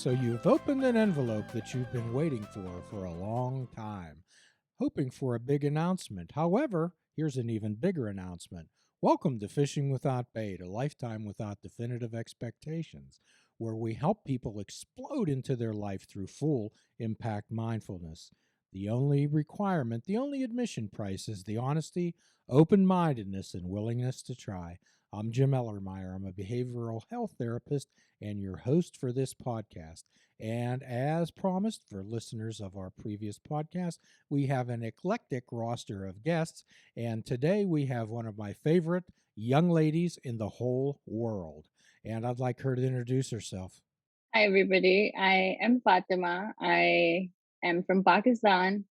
So you've opened an envelope that you've been waiting for a long time, hoping for a big announcement. However, here's an even bigger announcement. Welcome to Fishing Without Bait, a lifetime without definitive expectations, where we help people explode into their life through full impact mindfulness. The only requirement, the only admission price is the honesty, open mindedness, and willingness to try. I'm Jim Ellermeyer. I'm a behavioral health therapist and your host for this podcast. And as promised for listeners of our previous podcast, we have an eclectic roster of guests. And today we have one of my favorite young ladies in the whole world. And I'd like her to introduce herself. Hi, everybody. I am Fatima. I am from Pakistan.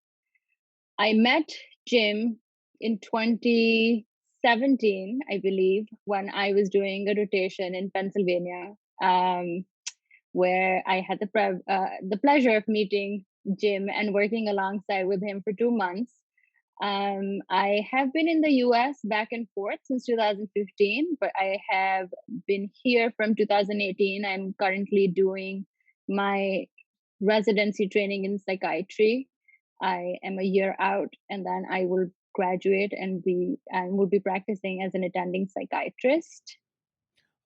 I met Jim in 2017, I believe, when I was doing a rotation in Pennsylvania, where I had the pleasure of meeting Jim and working alongside with him for 2 months. I have been in the US back and forth since 2015, but I have been here from 2018. I'm currently doing my residency training in psychiatry. I am a year out and then I will graduate and will be practicing as an attending psychiatrist.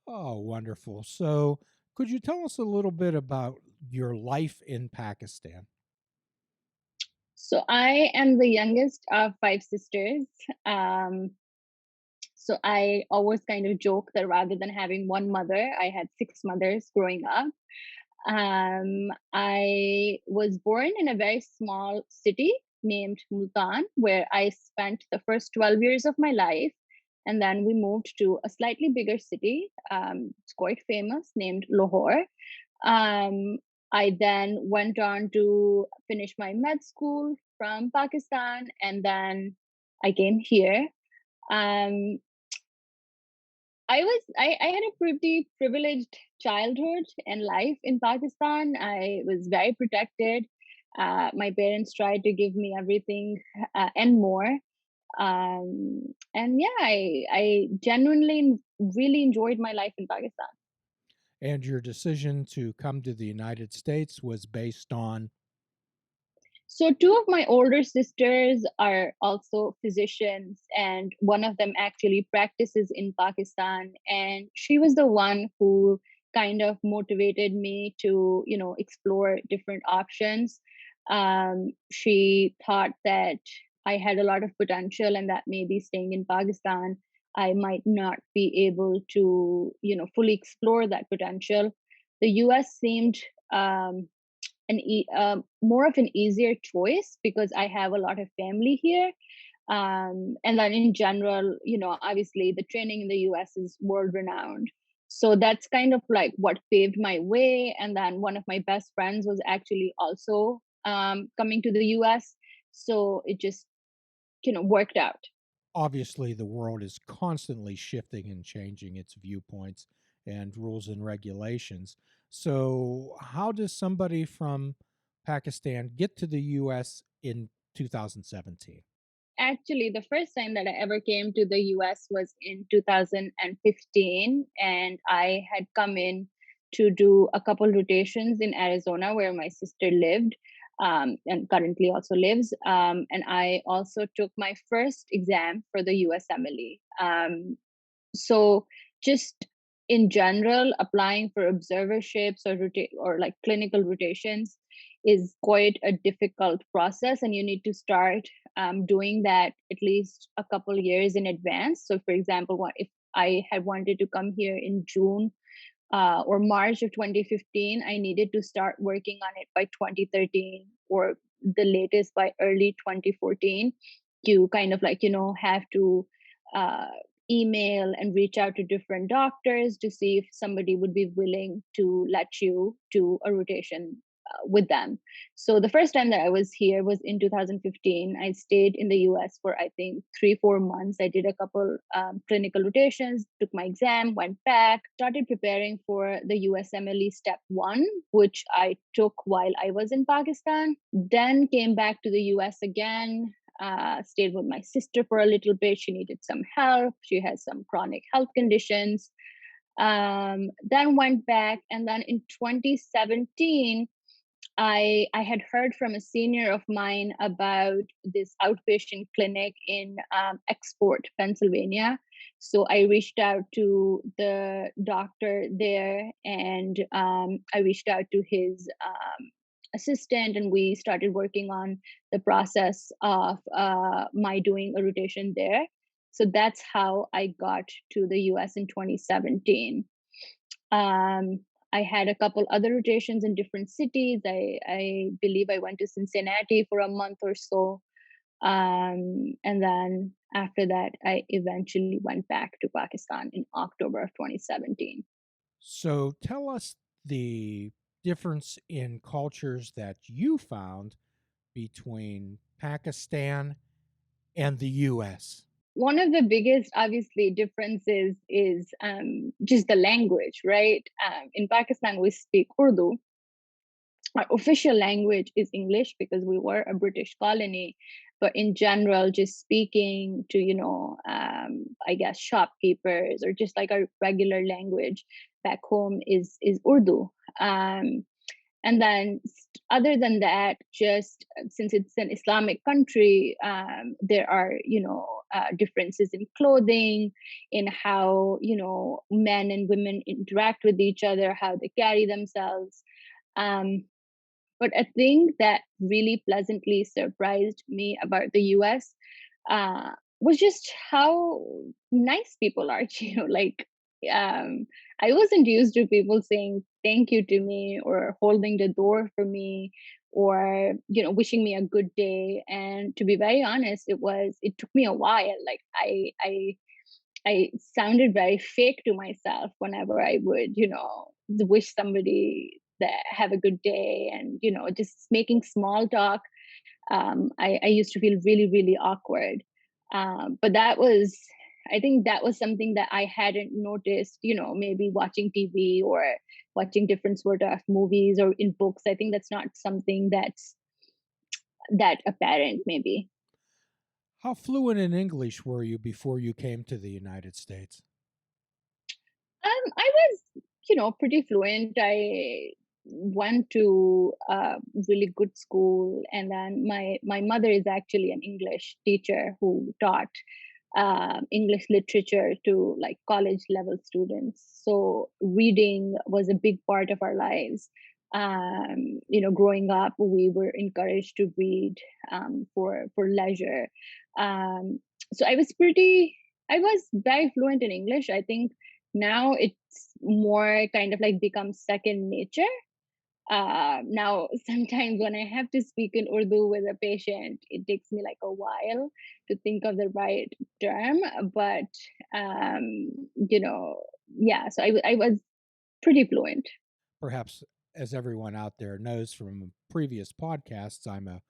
Oh, wonderful. So, could you tell us a little bit about your life in Pakistan? So I am the youngest of five sisters. Um, so I always kind of joke that rather than having one mother, I had six mothers growing up. I was born in a very small city named Multan, where I spent the first 12 years of my life. And then we moved to a slightly bigger city. It's quite famous, named Lahore. Um, I then went on to finish my med school from Pakistan, and then I came here. Um, I had a pretty privileged childhood and life in Pakistan. I was very protected. My parents tried to give me everything and more. And yeah, I genuinely really enjoyed my life in Pakistan. And your decision to come to the United States was based on. So, two of my older sisters are also physicians, and one of them actually practices in Pakistan. And she was the one who kind of motivated me to, explore different options. She thought that I had a lot of potential and that maybe staying in Pakistan, I might not be able to, fully explore that potential. The US seemed more of an easier choice because I have a lot of family here. And then in general, obviously the training in the US is world renowned. So that's kind of like what paved my way. And then one of my best friends was actually also coming to the US. So it just, worked out. Obviously, the world is constantly shifting and changing its viewpoints and rules and regulations. So, how does somebody from Pakistan get to the US in 2017? Actually, the first time that I ever came to the US was in 2015, and I had come in to do a couple rotations in Arizona where my sister lived and currently also lives. And I also took my first exam for the USMLE. So just in general, applying for observerships or like clinical rotations is quite a difficult process, and you need to start doing that at least a couple years in advance. So, for example, if I had wanted to come here in June or March of 2015, I needed to start working on it by 2013 or the latest by early 2014 to kind of like, have to uh, email and reach out to different doctors to see if somebody would be willing to let you do a rotation with them. So the first time that I was here was in 2015. I stayed in the US for I think 3 4 months. I did a couple clinical rotations, took my exam, went back, started preparing for the USMLE step 1, which I took while I was in Pakistan, then came back to the US again. Stayed with my sister for a little bit. She needed some help. She has some chronic health conditions. Then went back, and then in 2017, I had heard from a senior of mine about this outpatient clinic in Export, Pennsylvania. So I reached out to the doctor there, and I reached out to his assistant, and we started working on the process of my doing a rotation there. So that's how I got to the US in 2017. um, I had a couple other rotations in different cities. I believe I went to Cincinnati for a month or so. And then after that, I eventually went back to Pakistan in October of 2017. So tell us the difference in cultures that you found between Pakistan and the US. One of the biggest, obviously, differences is just the language, right? In Pakistan, we speak Urdu. Our official language is English because we were a British colony. But in general, just speaking to, I guess, shopkeepers or just like our regular language back home is Urdu. Um, and then, other than that, just since it's an Islamic country, there are, differences in clothing, in how, men and women interact with each other, how they carry themselves. Um, but a thing that really pleasantly surprised me about the US was just how nice people are. Like, I wasn't used to people saying thank you to me or holding the door for me or, wishing me a good day. And to be very honest, it took me a while. Like, I sounded very fake to myself whenever I would, wish somebody that have a good day, and just making small talk. I used to feel really, really awkward. But I think that was something that I hadn't noticed, maybe watching TV or watching different sort of movies or in books. I think that's not something that's that apparent, maybe. How fluent in English were you before you came to the United States? I was, pretty fluent. I went to a really good school, and then my mother is actually an English teacher who taught English literature to like college level students. So reading was a big part of our lives. Growing up, we were encouraged to read for leisure. Um, so I was very fluent in English. I think now it's more kind of like becomes second nature. Now, sometimes when I have to speak in Urdu with a patient, it takes me like a while to think of the right term. But, yeah, so I was pretty fluent. Perhaps, as everyone out there knows from previous podcasts, I'm a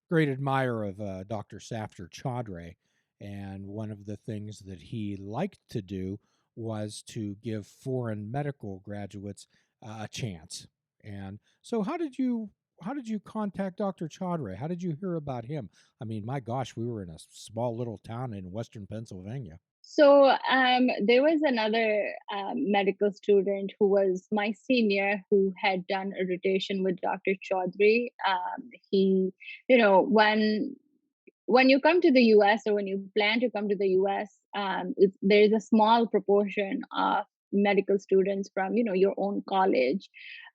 great admirer of Dr. Safter Chaudhry. And one of the things that he liked to do was to give foreign medical graduates a chance. And so, how did you contact Dr. Chaudhry? How did you hear about him? I mean, my gosh, we were in a small little town in western Pennsylvania. So there was another medical student who was my senior who had done a rotation with Dr. Chaudhry. He, when you come to the US or when you plan to come to the US, there's a small proportion of medical students from your own college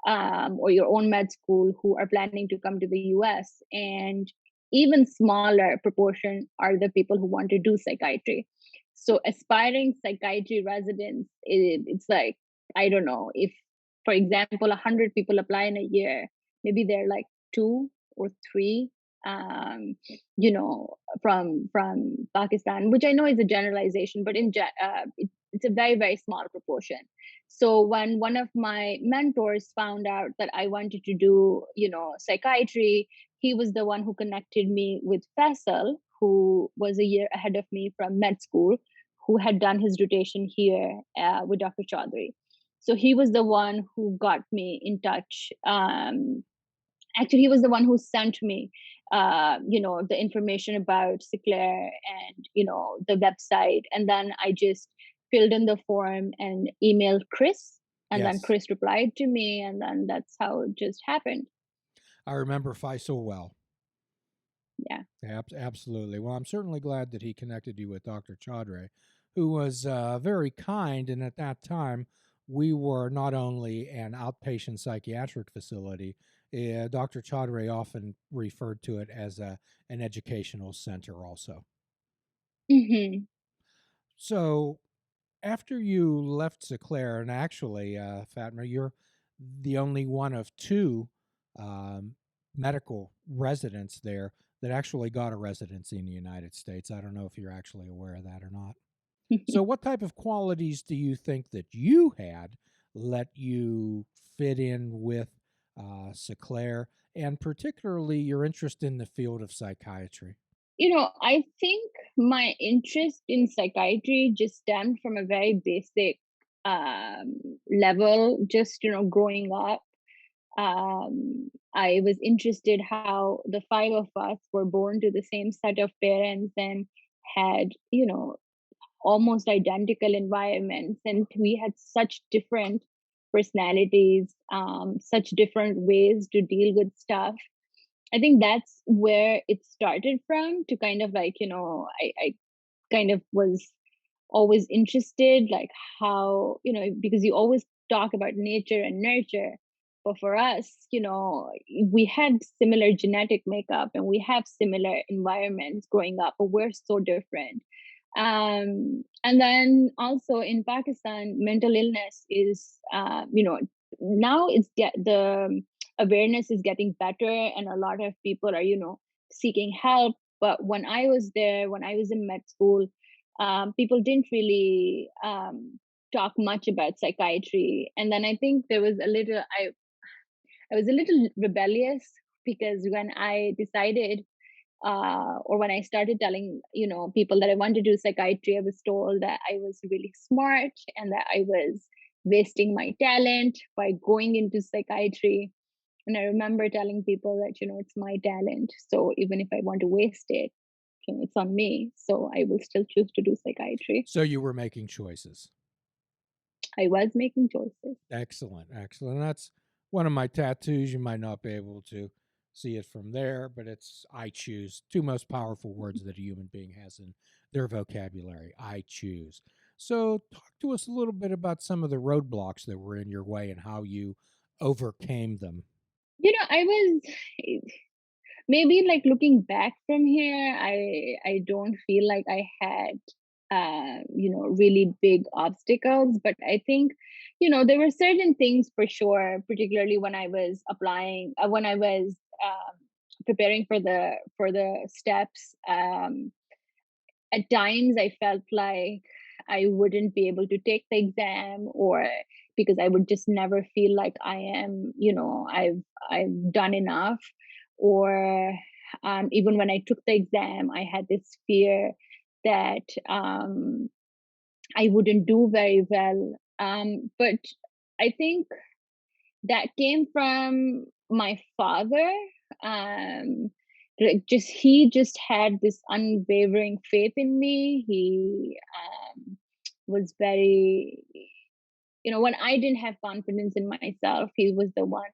or your own med school who are planning to come to the US, and even smaller proportion are the people who want to do psychiatry. So aspiring psychiatry residents, it's like, I don't know, if for example 100 people apply in a year, maybe they're like two or three, um, from Pakistan, which I know is a generalization, but it's a very, very small proportion. So when one of my mentors found out that I wanted to do, psychiatry, he was the one who connected me with Faisal, who was a year ahead of me from med school, who had done his rotation here with Dr. Chaudhry. So he was the one who got me in touch. Actually, he was the one who sent me the information about Sinclair and the website, and then I just filled in the form and emailed Chris, and then Yes, Chris replied to me, and then that's how it just happened. I remember Faisal well. Yeah. Absolutely. Well, I'm certainly glad that he connected you with Dr. Chaudhry, who was very kind. And at that time, we were not only an outpatient psychiatric facility, Dr. Chaudhry often referred to it as an educational center also. Hmm. So after you left Seclair, and actually, Fatma, you're the only one of two um, medical residents there that actually got a residency in the United States. I don't know if you're actually aware of that or not. So, what type of qualities do you think that you had let you fit in with Seclair, and particularly your interest in the field of psychiatry? I think my interest in psychiatry just stemmed from a very basic level, just, growing up. I was interested how the five of us were born to the same set of parents and had, almost identical environments, and we had such different personalities, such different ways to deal with stuff. I think that's where it started from, to kind of like, I kind of was always interested, like how, because you always talk about nature and nurture. But for us, we had similar genetic makeup and we have similar environments growing up, but we're so different. And then also in Pakistan, mental illness is, now the awareness is getting better, and a lot of people are, seeking help. But when I was there, when I was in med school, people didn't really talk much about psychiatry. And then I think there was a little, I was a little rebellious, because when I decided, or when I started telling, people that I wanted to do psychiatry, I was told that I was really smart and that I was wasting my talent by going into psychiatry. And I remember telling people that, it's my talent. So even if I want to waste it, it's on me. So I will still choose to do psychiatry. So, you were making choices. I was making choices. Excellent, excellent. That's one of my tattoos. You might not be able to see it from there, but it's I choose. Two most powerful words that a human being has in their vocabulary. I choose. So, talk to us a little bit about some of the roadblocks that were in your way and how you overcame them. I was, maybe, like, looking back from here, I don't feel like I had really big obstacles. But I think, there were certain things for sure, particularly when I was applying, when I was preparing for the steps. At times I felt like I wouldn't be able to take the exam, or because I would just never feel like I am, I've done enough. Or even when I took the exam, I had this fear that I wouldn't do very well. But I think that came from my father. Um, like, just he just had this unwavering faith in me. He was very, when I didn't have confidence in myself, he was the one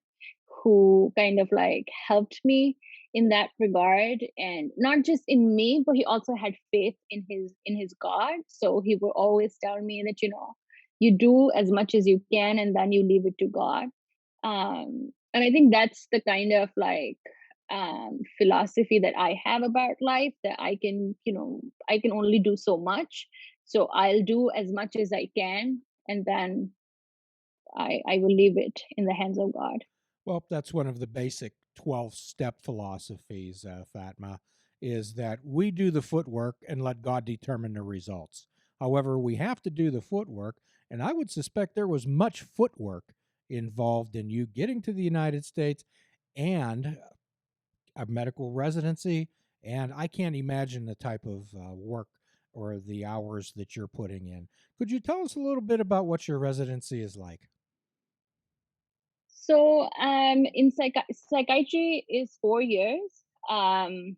who kind of like helped me in that regard, and not just in me, but he also had faith in his God. So he would always tell me that, you do as much as you can, and then you leave it to God. And I think that's the kind of like philosophy that I have about life, that I can only do so much. So I'll do as much as I can, and then I will leave it in the hands of God. Well, that's one of the basic 12-step philosophies, Fatma, is that we do the footwork and let God determine the results. However, we have to do the footwork, and I would suspect there was much footwork involved in you getting to the United States and a medical residency. And I can't imagine the type of work or the hours that you're putting in. Could you tell us a little bit about what your residency is like? So in psychiatry is 4 years. Um,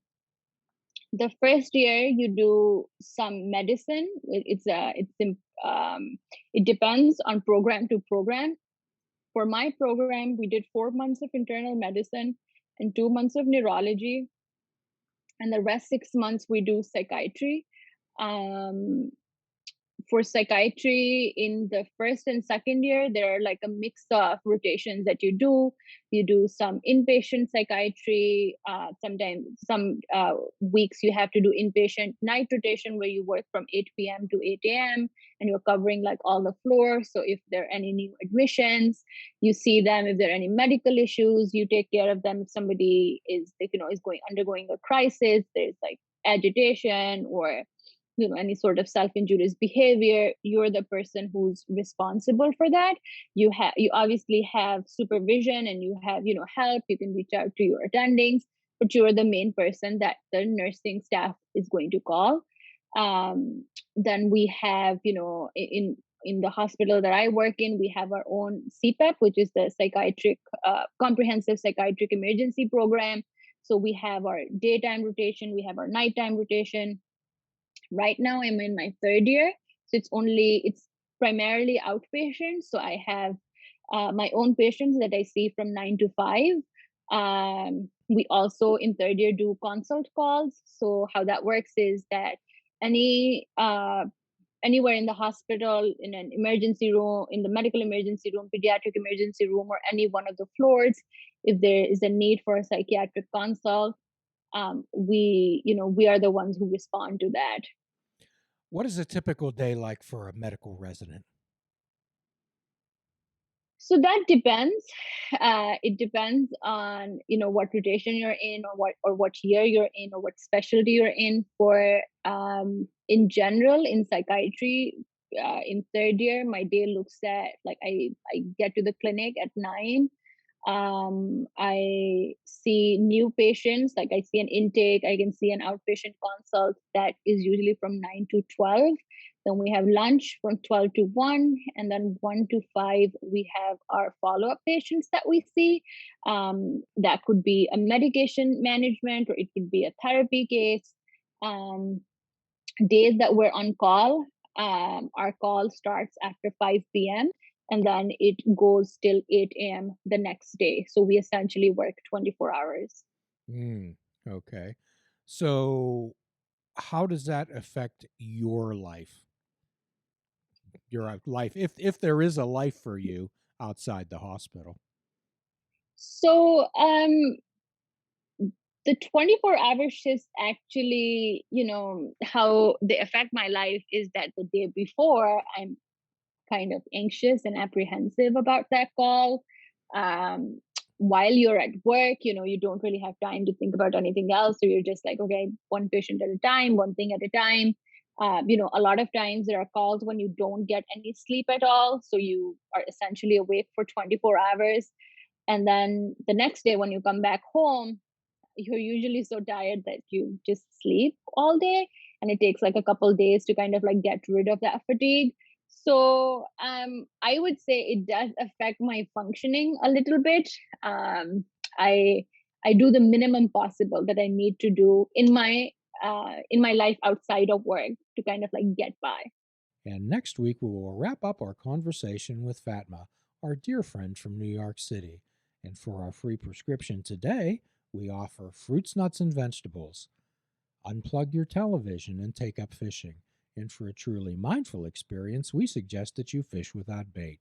The first year you do some medicine. It depends on program to program. For my program, we did 4 months of internal medicine and 2 months of neurology, and the rest 6 months we do psychiatry. Um, for psychiatry in the first and second year, there are like a mix of rotations that you do some inpatient psychiatry, sometimes some weeks you have to do inpatient night rotation where you work from 8 p.m. to 8 a.m. and you're covering like all the floors. So if there are any new admissions, you see them. If there are any medical issues, you take care of them. If somebody is is going undergoing a crisis, there's like agitation or any sort of self-injurious behavior, you're the person who's responsible for that. You obviously have supervision and you have help. You can reach out to your attendings, but you're the main person that the nursing staff is going to call. Then we have in the hospital that I work in, we have our own CPEP, which is the psychiatric comprehensive psychiatric emergency program. So we have our daytime rotation, we have our nighttime rotation. Right now I'm in my third year, so it's primarily outpatient. So I have my own patients that I see from 9 to 5. We also in third year do consult calls. So how that works is that any anywhere in the hospital, in an emergency room, in the medical emergency room, pediatric emergency room, or any one of the floors, if there is a need for a psychiatric consult, we are the ones who respond to that. What is a typical day like for a medical resident? So that depends. It depends on what rotation you're in, or what year you're in, or what specialty you're in. For in general, in psychiatry, in third year, my day looks at like I get to the clinic at 9. I see new patients, like I see an intake, I can see an outpatient consult that is usually from 9 to 12. Then we have lunch from 12 to 1, and then 1 to 5, we have our follow up patients that we see. That could be a medication management, or it could be a therapy case. Days that we're on call, our call starts after 5 p.m. and then it goes till 8 a.m. the next day. So we essentially work 24 hours. Okay. So, how does that affect your life? Your life, if there is a life for you outside the hospital. So the 24-hour shifts actually, how they affect my life is that the day before, I'm kind of anxious and apprehensive about that call. Um, while you're at work, you don't really have time to think about anything else. So you're just like, okay, one patient at a time, one thing at a time. A lot of times there are calls when you don't get any sleep at all. So you are essentially awake for 24 hours. And then the next day, when you come back home, you're usually so tired that you just sleep all day, and it takes like a couple days to kind of like get rid of that fatigue. So I would say it does affect my functioning a little bit. Um i i do the minimum possible that I need to do in my life outside of work to kind of like get by. And next week, we will wrap up our conversation with Fatma, our dear friend from New York City. And for our free prescription today, we offer fruits, nuts, and vegetables. Unplug your television and take up fishing. And for a truly mindful experience, we suggest that you fish without bait.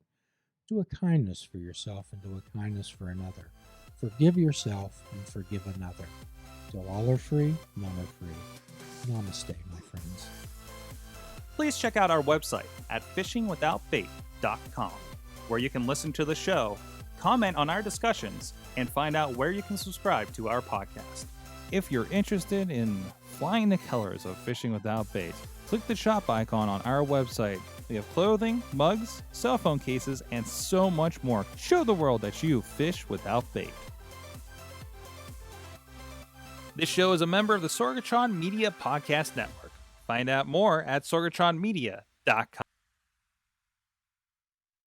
Do a kindness for yourself and do a kindness for another. Forgive yourself and forgive another. Till all are free, none are free. Namaste, my friends. Please check out our website at fishingwithoutbait.com, where you can listen to the show, comment on our discussions, and find out where you can subscribe to our podcast. If you're interested in flying the colors of Fishing Without Bait, click the shop icon on our website. We have clothing, mugs, cell phone cases, and so much more. Show the world that you fish without bait. This show is a member of the Sorgatron Media Podcast Network. Find out more at sorgatronmedia.com.